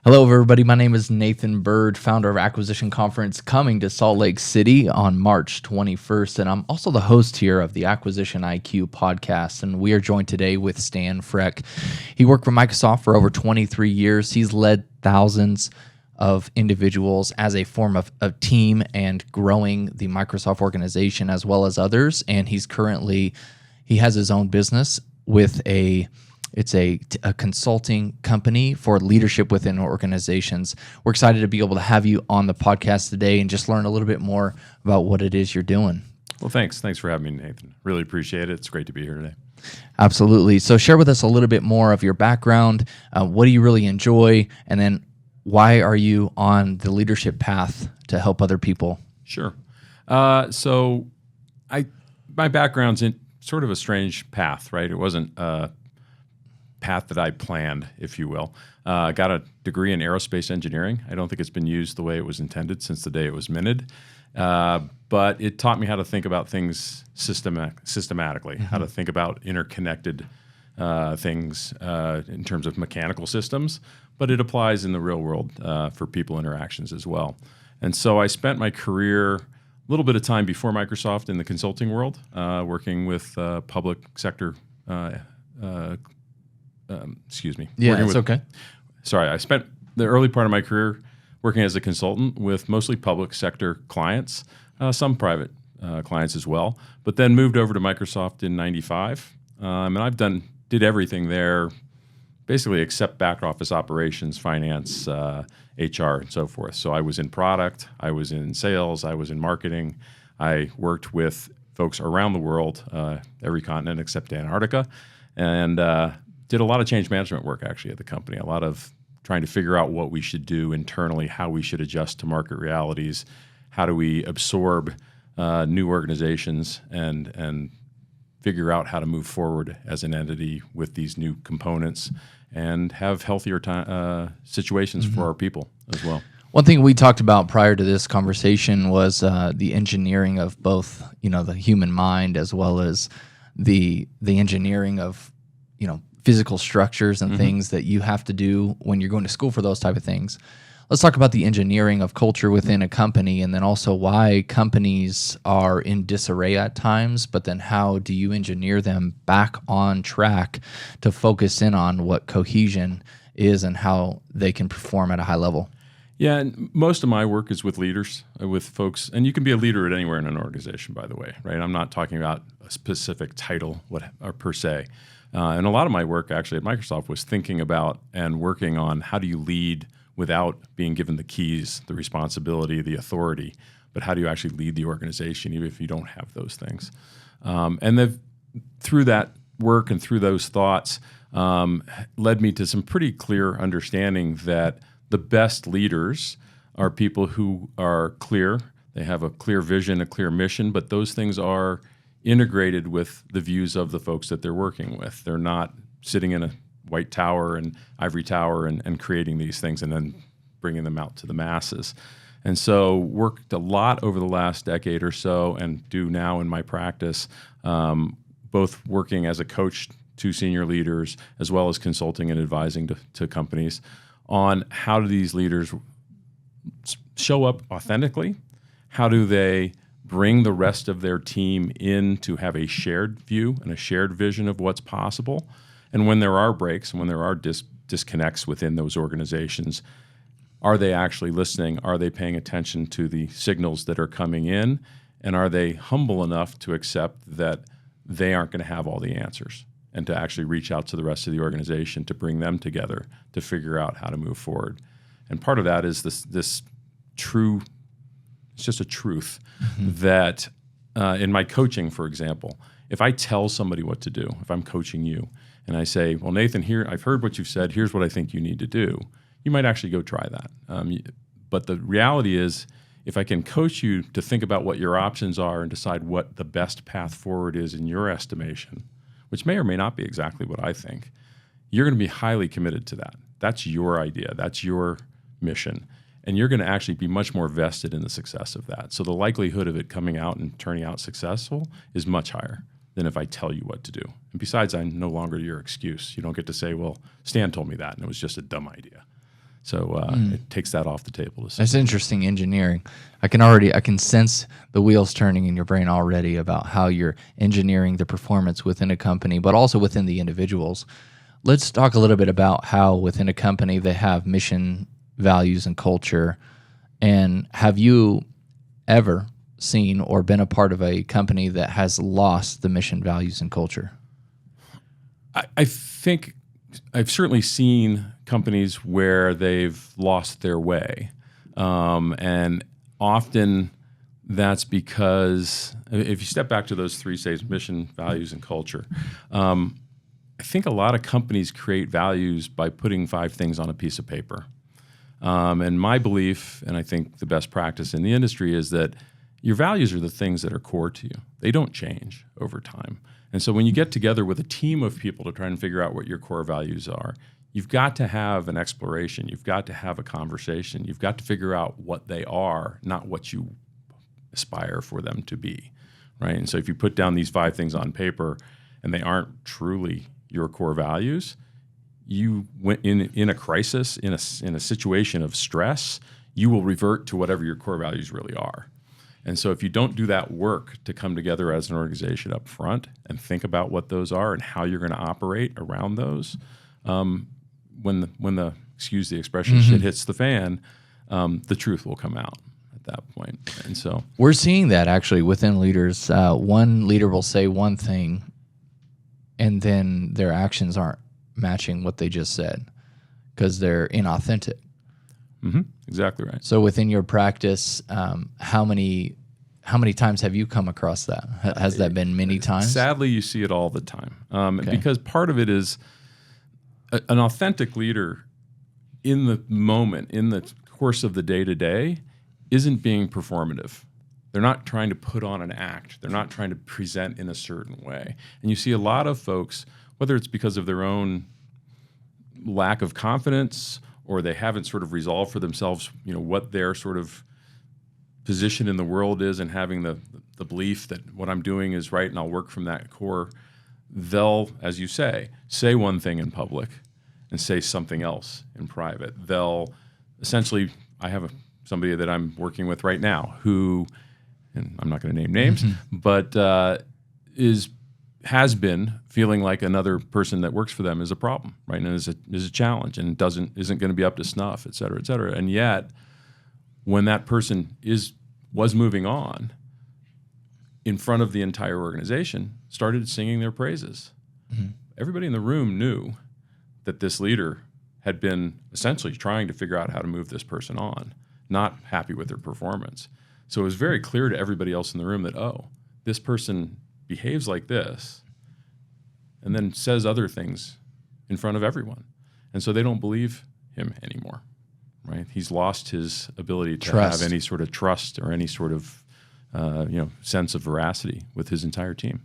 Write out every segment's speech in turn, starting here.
Hello, everybody. My name is Nathan Byrd, founder of Acquisition Conference, coming to Salt Lake City on March 21st. And I'm also the host here of the Acquisition IQ podcast. And we are joined today with Stan Freck. He worked for Microsoft for over 23 years. He's led thousands of individuals as a form of team and growing the Microsoft organization as well as others. And he has his own business with It's a consulting company for leadership within organizations. We're excited to be able to have you on the podcast today and just learn a little bit more about what it is you're doing. Well, thanks. Thanks for having me, Nathan. Really appreciate it. It's great to be here today. Absolutely. So share with us a little bit more of your background. What do you really enjoy? And then why are you on the leadership path to help other people? Sure. So my background's in sort of a strange path, right? It wasn't path that I planned, if you will. I got a degree in aerospace engineering. I don't think it's been used the way it was intended since the day it was minted, but it taught me how to think about things systematically, how to think about interconnected things in terms of mechanical systems, but it applies in the real world for people interactions as well. And so I spent my career, a little bit of time before Microsoft in the consulting world, working with public sector excuse me. Yeah, it's okay. Sorry, I spent the early part of my career working as a consultant with mostly public sector clients, some private clients as well, but then moved over to Microsoft in '95. And did everything there, basically except back office operations, finance, HR, and so forth. So I was in product, I was in sales, I was in marketing. I worked with folks around the world, every continent except Antarctica, and did a lot of change management work actually at the company, a lot of trying to figure out what we should do internally, how we should adjust to market realities, how do we absorb new organizations and figure out how to move forward as an entity with these new components and have healthier situations for our people as well. One thing we talked about prior to this conversation was the engineering of both, the human mind as well as the engineering of, physical structures and things that you have to do when you're going to school for those type of things. Let's talk about the engineering of culture within a company, and then also why companies are in disarray at times, but then how do you engineer them back on track to focus in on what cohesion is and how they can perform at a high level? Yeah, and most of my work is with leaders, with folks, and you can be a leader at anywhere in an organization, by the way, right? I'm not talking about a specific title or per se. And a lot of my work actually at Microsoft was thinking about and working on how do you lead without being given the keys, the responsibility, the authority, but how do you actually lead the organization even if you don't have those things? And through that work and through those thoughts led me to some pretty clear understanding that the best leaders are people who are clear, they have a clear vision, a clear mission, but those things are integrated with the views of the folks that they're working with. They're not sitting in a white tower and ivory tower and creating these things and then bringing them out to the masses. And so worked a lot over the last decade or so and do now in my practice, both working as a coach to senior leaders as well as consulting and advising to companies on how do these leaders show up authentically, how do they bring the rest of their team in to have a shared view and a shared vision of what's possible. And when there are breaks and when there are disconnects within those organizations, are they actually listening? Are they paying attention to the signals that are coming in? And are they humble enough to accept that they aren't going to have all the answers and to actually reach out to the rest of the organization to bring them together to figure out how to move forward? And part of that is this true. It's just a truth that in my coaching, for example, if I tell somebody what to do, if I'm coaching you and I say, well, Nathan, here, I've heard what you've said. Here's what I think you need to do. You might actually go try that. But the reality is, if I can coach you to think about what your options are and decide what the best path forward is in your estimation, which may or may not be exactly what I think, you're going to be highly committed to that. That's your idea. That's your mission. And you're going to actually be much more vested in the success of that. So the likelihood of it coming out and turning out successful is much higher than if I tell you what to do. And besides, I'm no longer your excuse. You don't get to say, well, Stan told me that, and it was just a dumb idea. So it takes that off the table. That's interesting engineering. I can sense the wheels turning in your brain already about how you're engineering the performance within a company, but also within the individuals. Let's talk a little bit about how within a company they have mission, values, and culture. And have you ever seen or been a part of a company that has lost the mission, values, and culture? I think I've certainly seen companies where they've lost their way. And often that's because if you step back to those three stages, mission, values, and culture, I think a lot of companies create values by putting 5 things on a piece of paper. And my belief, and I think the best practice in the industry, is that your values are the things that are core to you. They don't change over time. And so when you get together with a team of people to try and figure out what your core values are, you've got to have an exploration. You've got to have a conversation. You've got to figure out what they are, not what you aspire for them to be, right? And so if you put down these 5 things on paper and they aren't truly your core values, you in a crisis, in a situation of stress, you will revert to whatever your core values really are. And so if you don't do that work to come together as an organization up front and think about what those are and how you're going to operate around those, when the excuse the expression, shit hits the fan, the truth will come out at that point. And so we're seeing that actually within leaders. One leader will say one thing, and then their actions aren't matching what they just said because they're inauthentic. Exactly right. So within your practice, how many times have you come across that? Has that been many times? Sadly, you see it all the time, because part of it is an authentic leader in the moment, in the course of the day-to-day, isn't being performative. They're not trying to put on an act. They're not trying to present in a certain way. And you see a lot of folks, whether it's because of their own lack of confidence or they haven't sort of resolved for themselves, what their sort of position in the world is, and having the belief that what I'm doing is right and I'll work from that core, they'll, as you say one thing in public and say something else in private. They'll essentially, I have somebody that I'm working with right now who, and I'm not going to name names, but has been feeling like another person that works for them is a problem, right? And is a challenge, and isn't going to be up to snuff, et cetera, et cetera. And yet, when that person was moving on, in front of the entire organization, started singing their praises. Everybody in the room knew that this leader had been essentially trying to figure out how to move this person on, not happy with their performance. So it was very clear to everybody else in the room that, this person behaves like this and then says other things in front of everyone. And so they don't believe him anymore, right? He's lost his ability to have any sort of trust or any sort of sense of veracity with his entire team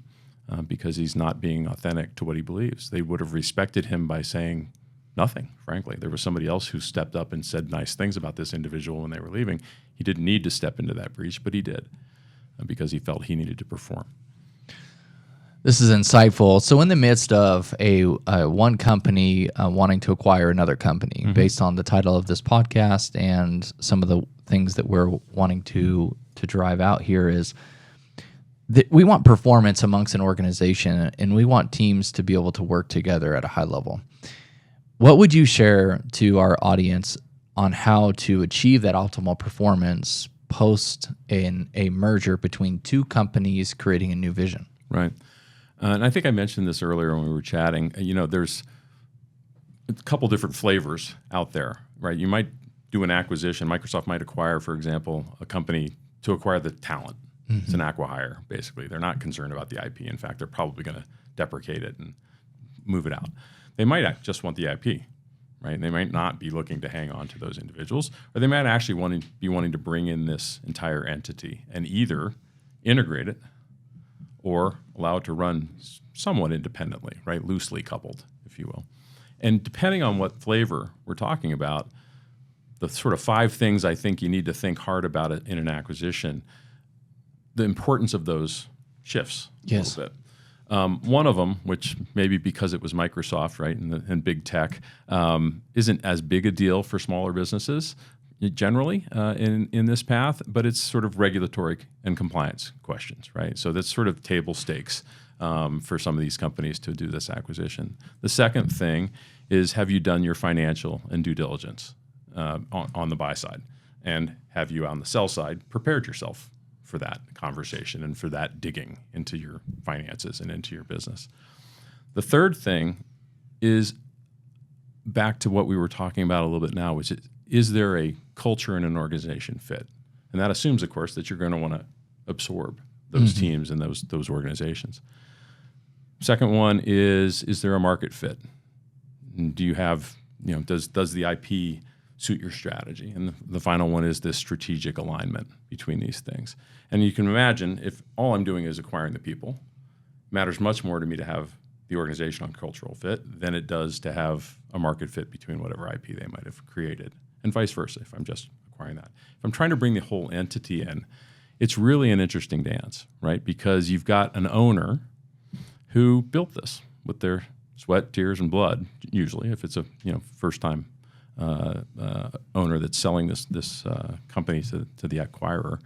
because he's not being authentic to what he believes. They would have respected him by saying nothing, frankly. There was somebody else who stepped up and said nice things about this individual when they were leaving. He didn't need to step into that breach, but he did because he felt he needed to perform. This is insightful. So in the midst of a one company wanting to acquire another company, based on the title of this podcast and some of the things that we're wanting to drive out here, is that we want performance amongst an organization, and we want teams to be able to work together at a high level. What would you share to our audience on how to achieve that optimal performance post a merger between two companies creating a new vision? Right. And I think I mentioned this earlier when we were chatting. There's a couple different flavors out there, right? You might do an acquisition. Microsoft might acquire, for example, a company to acquire the talent. It's an acqui-hire, basically. They're not concerned about the IP. In fact, they're probably going to deprecate it and move it out. They might just want the IP, right? They might not be looking to hang on to those individuals, or they might actually be wanting to bring in this entire entity and either integrate it or allow it to run somewhat independently, right? Loosely coupled, if you will. And depending on what flavor we're talking about, the sort of 5 things I think you need to think hard about it in an acquisition, the importance of those shifts a little bit. One of them, which maybe because it was Microsoft, right, and big tech, isn't as big a deal for smaller businesses generally in this path, but it's sort of regulatory and compliance questions, right? So that's sort of table stakes for some of these companies to do this acquisition. The second thing is, have you done your financial and due diligence on the buy side? And have you on the sell side prepared yourself for that conversation and for that digging into your finances and into your business? The third thing is back to what we were talking about a little bit now, which is there a culture and an organization fit? And that assumes, of course, that you're going to want to absorb those teams and those organizations. Second one is there a market fit? Do you have, does the IP suit your strategy? And the final one is this strategic alignment between these things. And you can imagine if all I'm doing is acquiring the people, it matters much more to me to have the organizational and cultural fit than it does to have a market fit between whatever IP they might have created, and vice versa if I'm just acquiring that. If I'm trying to bring the whole entity in, it's really an interesting dance, right? Because you've got an owner who built this with their sweat, tears, and blood, usually, if it's a first-time owner that's selling this company to the acquirer.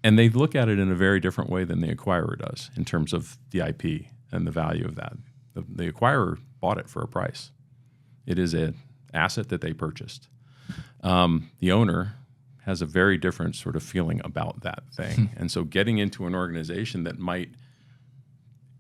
And they look at it in a very different way than the acquirer does in terms of the IP and the value of that. The acquirer bought it for a price. It is an asset that they purchased. The owner has a very different sort of feeling about that thing. And so getting into an organization that might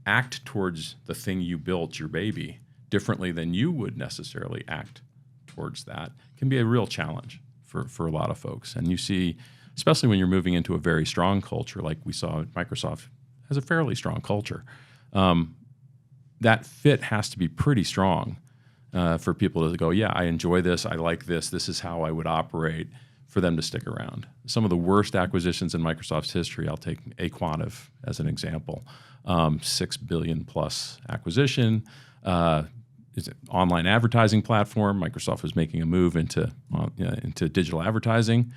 act towards the thing you built, your baby, differently than you would necessarily act towards that can be a real challenge for a lot of folks. And you see, especially when you're moving into a very strong culture, like we saw Microsoft has a fairly strong culture, that fit has to be pretty strong for people to go, yeah, I enjoy this, I like this, this is how I would operate, for them to stick around. Some of the worst acquisitions in Microsoft's history, I'll take Aquantive as an example, $6 billion plus acquisition. Is an online advertising platform. Microsoft was making a move into digital advertising,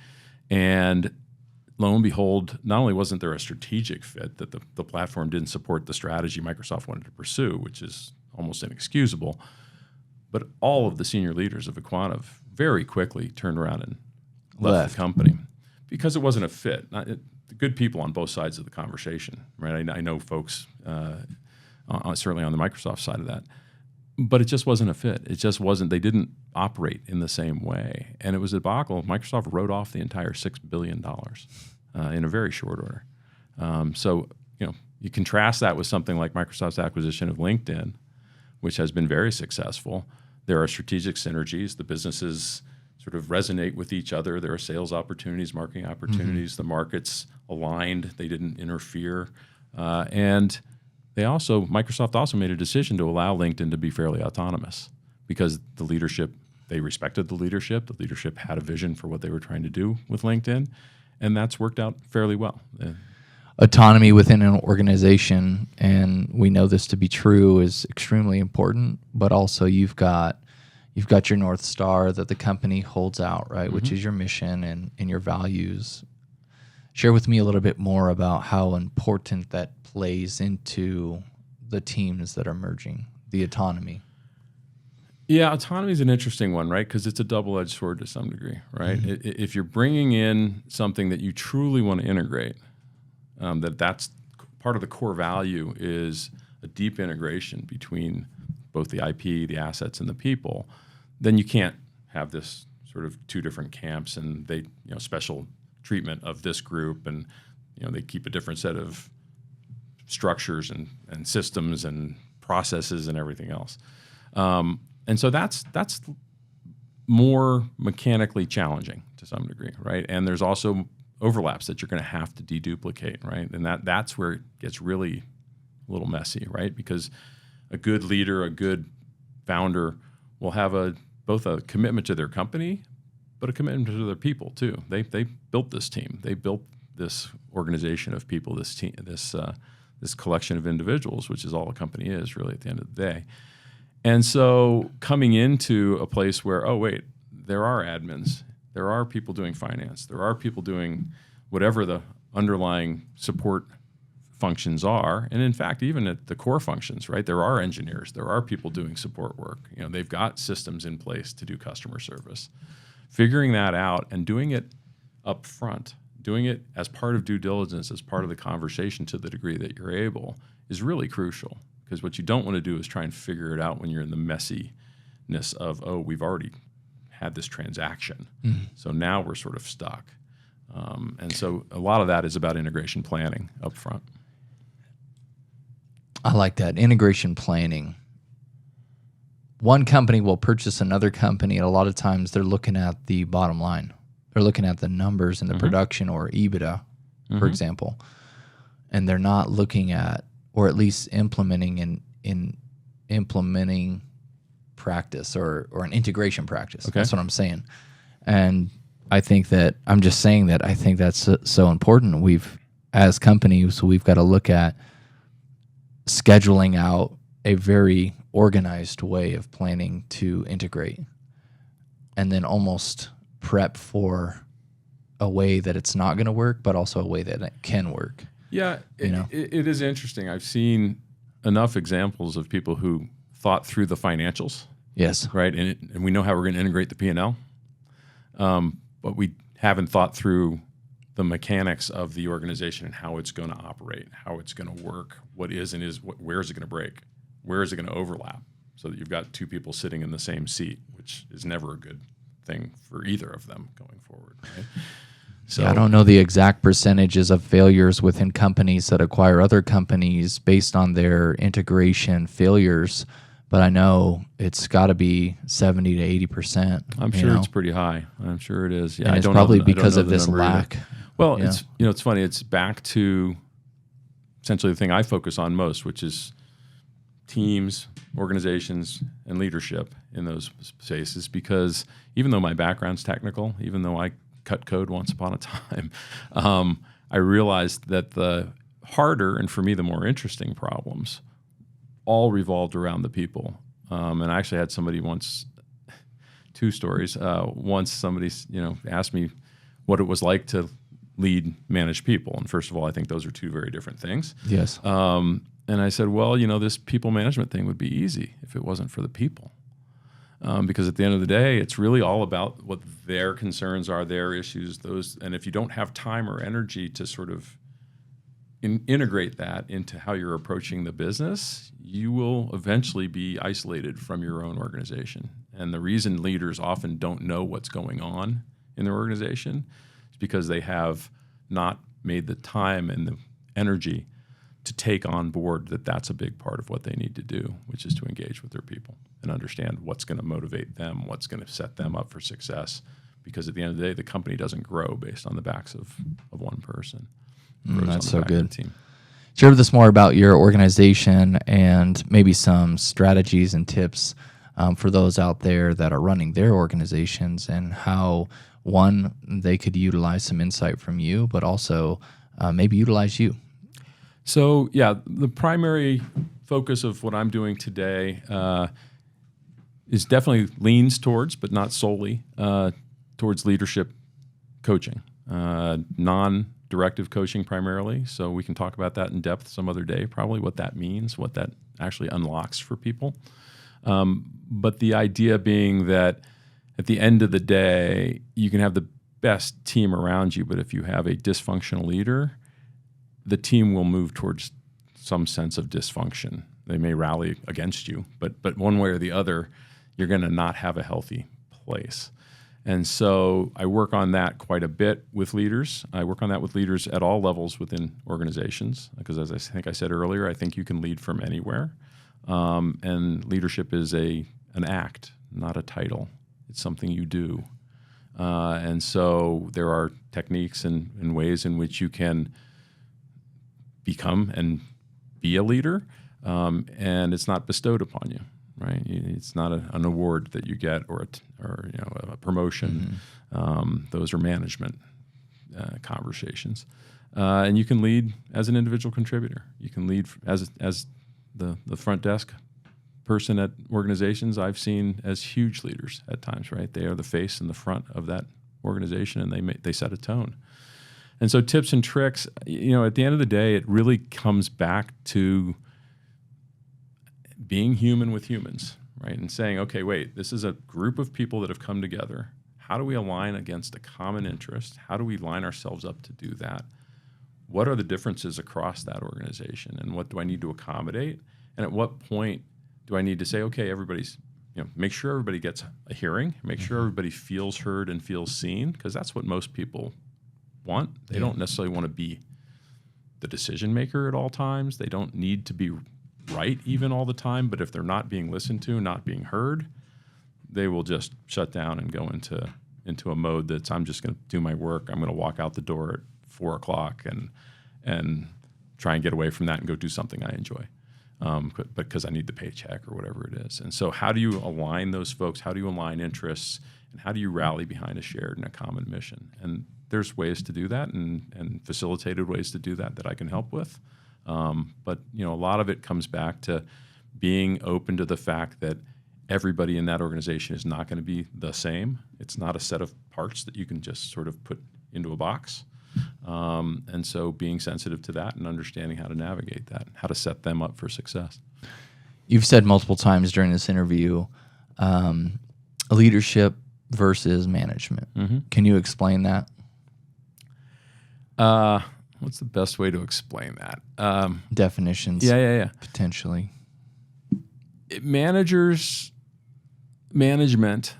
and lo and behold, not only wasn't there a strategic fit, that the platform didn't support the strategy Microsoft wanted to pursue, which is almost inexcusable, but all of the senior leaders of Aquantive very quickly turned around and left the company because it wasn't a fit. Good people on both sides of the conversation, right? I know folks certainly on the Microsoft side of that. But it just wasn't a fit. It just wasn't. They didn't operate in the same way, and it was a debacle. Microsoft wrote off the entire $6 billion in a very short order. So you contrast that with something like Microsoft's acquisition of LinkedIn, which has been very successful. There are strategic synergies. The businesses sort of resonate with each other. There are sales opportunities, marketing opportunities. The market's aligned. They didn't interfere, and Microsoft also made a decision to allow LinkedIn to be fairly autonomous because the leadership, they respected the leadership. The leadership had a vision for what they were trying to do with LinkedIn, and that's worked out fairly well. Autonomy within an organization, and we know this to be true, is extremely important, but also you've got your North Star that the company holds out, right, which is your mission and your values. Share with me a little bit more about how important that plays into the teams that are merging, the autonomy. Yeah, autonomy is an interesting one, right? Because it's a double-edged sword to some degree, right? If you're bringing in something that you truly want to integrate, that's part of the core value is a deep integration between both the IP, the assets, and the people, then you can't have this sort of two different camps and they special treatment of this group, and they keep a different set of structures and systems and processes and everything else. And so that's more mechanically challenging to some degree, right? And there's also overlaps that you're going to have to deduplicate, right? And that's where it gets really a little messy, right? Because a good leader, a good founder will have both a commitment to their company, but a commitment to their people too. They built this team. They built this organization of people, this team, this collection of individuals, which is all a company is really at the end of the day. And so coming into a place where, oh, wait, there are admins, there are people doing finance, there are people doing whatever the underlying support functions are, and in fact, even at the core functions, right? There are engineers, there are people doing support work. They've got systems in place to do customer service. Figuring that out and doing it up front, doing it as part of due diligence, as part of the conversation to the degree that you're able, is really crucial. Because what you don't want to do is try and figure it out when you're in the messiness of, we've already had this transaction, so now we're sort of stuck. And so a lot of that is about integration planning up front. I like that, integration planning. One company will purchase another company, and a lot of times they're looking at the bottom line. They're looking at the numbers in the production or EBITDA, for example, and they're not looking at, or at least implementing implementing practice or an integration practice. Okay. That's what I'm saying. And I think that I'm just saying that I think that's so important. As companies, we've got to look at scheduling out a very organized way of planning to integrate, and then almost prep for a way that it's not going to work, but also a way that it can work. Yeah, it is interesting. I've seen enough examples of people who thought through the financials. Yes. Right, and we know how we're going to integrate the P&L, but we haven't thought through the mechanics of the organization and how it's going to operate, how it's going to work, what is and is, where is it going to break, where is it going to overlap, so that you've got two people sitting in the same seat, which is never a good thing for either of them going forward. Right? So I don't know the exact percentages of failures within companies that acquire other companies based on their integration failures, but I know it's got to be 70 to 80%. I'm sure it's pretty high. I'm sure it is. Yeah, and it's probably because of this lack. Well, it's funny. It's back to essentially the thing I focus on most, which is teams, organizations, and leadership in those spaces. Because even though my background's technical, even though I cut code once upon a time, I realized that the harder and for me the more interesting problems all revolved around the people. And I actually had somebody once, two stories. Once somebody asked me what it was like to lead, manage people. And first of all, I think those are two very different things. Yes. And I said, well, this people management thing would be easy if it wasn't for the people. Because at the end of the day, it's really all about what their concerns are, their issues, those. And if you don't have time or energy to sort of integrate that into how you're approaching the business, you will eventually be isolated from your own organization. And the reason leaders often don't know what's going on in their organization is because they have not made the time and the energy to take on board that that's a big part of what they need to do, which is to engage with their people and understand what's going to motivate them, what's going to set them up for success. Because at the end of the day, the company doesn't grow based on the backs of one person. That's so good. Share with us more about your organization and maybe some strategies and tips for those out there that are running their organizations, and how, one, they could utilize some insight from you, but also maybe utilize you. So, the primary focus of what I'm doing today is definitely leans towards, but not solely, towards leadership coaching, non-directive coaching primarily. So we can talk about that in depth some other day, probably what that means, what that actually unlocks for people. But the idea being that at the end of the day, you can have the best team around you, but if you have a dysfunctional leader, the team will move towards some sense of dysfunction. They may rally against you, but one way or the other, you're going to not have a healthy place. And so I work on that quite a bit with leaders. I work on that with leaders at all levels within organizations, because as I think I said earlier, I think you can lead from anywhere. And leadership is an act, not a title. It's something you do. And so there are techniques and ways in which you can become and be a leader, and it's not bestowed upon you, right? It's not an award that you get or a promotion. Those are management conversations, and you can lead as an individual contributor. You can lead as the front desk person at organizations. I've seen as huge leaders at times, right? They are the face and the front of that organization, and they set a tone. And so tips and tricks, at the end of the day, it really comes back to being human with humans, right? And saying, okay, wait, this is a group of people that have come together. How do we align against a common interest? How do we line ourselves up to do that? What are the differences across that organization? And what do I need to accommodate? And at what point do I need to say, okay, everybody's, make sure everybody gets a hearing, make sure everybody feels heard and feels seen, because that's what most people want. They don't necessarily want to be the decision maker at all times. They don't need to be right even all the time, but if they're not being listened to, not being heard, they will just shut down and go into a mode that's, I'm just going to do my work. I'm going to walk out the door at 4 o'clock and try and get away from that and go do something I enjoy, because I need the paycheck or whatever it is. And so how do you align those folks? How do you align interests? And how do you rally behind a shared and a common mission? And there's ways to do that and facilitated ways to do that I can help with. But a lot of it comes back to being open to the fact that everybody in that organization is not going to be the same. It's not a set of parts that you can just sort of put into a box. And so being sensitive to that and understanding how to navigate that, how to set them up for success. You've said multiple times during this interview, leadership versus management. Mm-hmm. Can you explain that? What's the best way to explain that? Definitions. Yeah. Potentially. Management,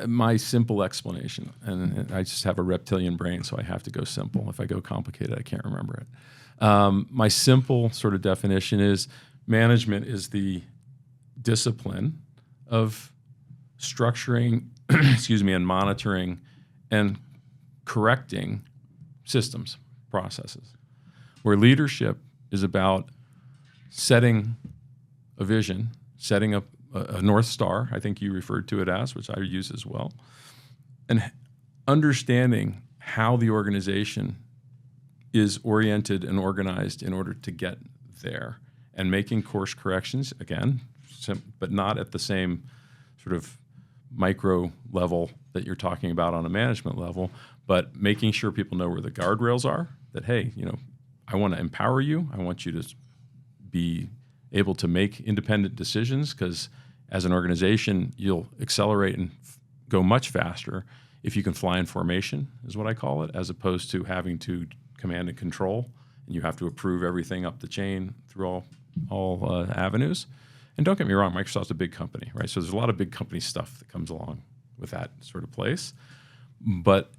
my simple explanation, and I just have a reptilian brain, so I have to go simple. If I go complicated, I can't remember it. My simple sort of definition is management is the discipline of structuring, and monitoring and correcting systems, processes, where leadership is about setting a vision, setting up a North Star, I think you referred to it as, which I use as well, and understanding how the organization is oriented and organized in order to get there, and making course corrections, again, but not at the same sort of micro level that you're talking about on a management level, but making sure people know where the guardrails are, that, hey, I want to empower you. I want you to be able to make independent decisions, because as an organization, you'll accelerate and go much faster if you can fly in formation, is what I call it, as opposed to having to command and control, and you have to approve everything up the chain through all avenues. And don't get me wrong, Microsoft's a big company, right? So there's a lot of big company stuff that comes along with that sort of place, but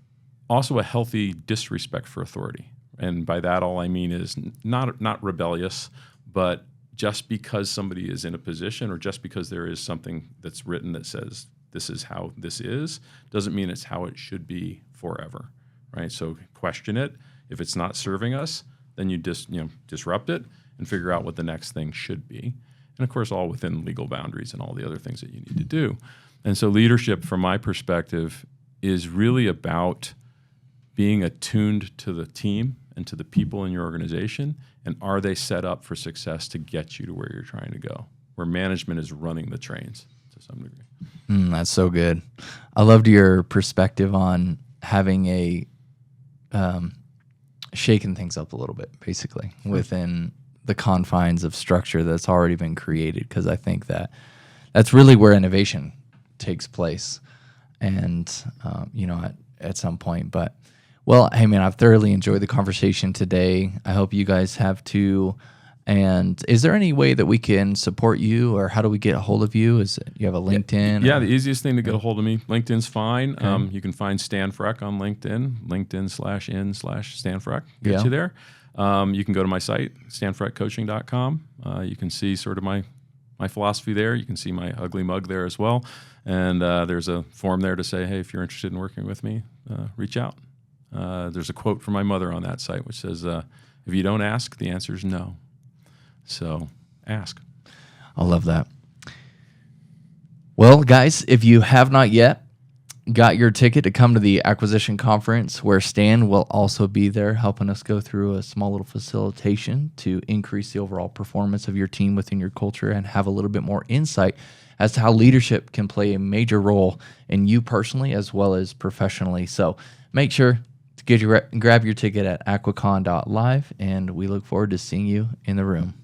also a healthy disrespect for authority. And by that, all I mean is not rebellious, but just because somebody is in a position, or just because there is something that's written that says this is how this is, doesn't mean it's how it should be forever, right? So question it. If it's not serving us, then you disrupt it and figure out what the next thing should be. And of course, all within legal boundaries and all the other things that you need to do. And so leadership, from my perspective, is really about being attuned to the team and to the people in your organization, and are they set up for success to get you to where you're trying to go, where management is running the trains to some degree. That's so good. I loved your perspective on having a shaking things up a little bit, basically, within the confines of structure that's already been created, because I think that's really where innovation takes place, and at some point. But well, hey man, I've thoroughly enjoyed the conversation today. I hope you guys have too. And is there any way that we can support you, or how do we get a hold of you? You have a LinkedIn? Yeah, the easiest thing to get a hold of me, LinkedIn's fine. Okay. You can find Stan Freck on LinkedIn, LinkedIn/in/Stan Freck, gets you there. You can go to my site, stanfreckcoaching.com. You can see sort of my philosophy there. You can see my ugly mug there as well. And there's a form there to say, hey, if you're interested in working with me, reach out. There's a quote from my mother on that site, which says, if you don't ask, the answer is no. So ask. I love that. Well, guys, if you have not yet got your ticket to come to the acquisition conference, where Stan will also be there helping us go through a small little facilitation to increase the overall performance of your team within your culture, and have a little bit more insight as to how leadership can play a major role in you personally as well as professionally. So make sure grab your ticket at aquacon.live, and we look forward to seeing you in the room.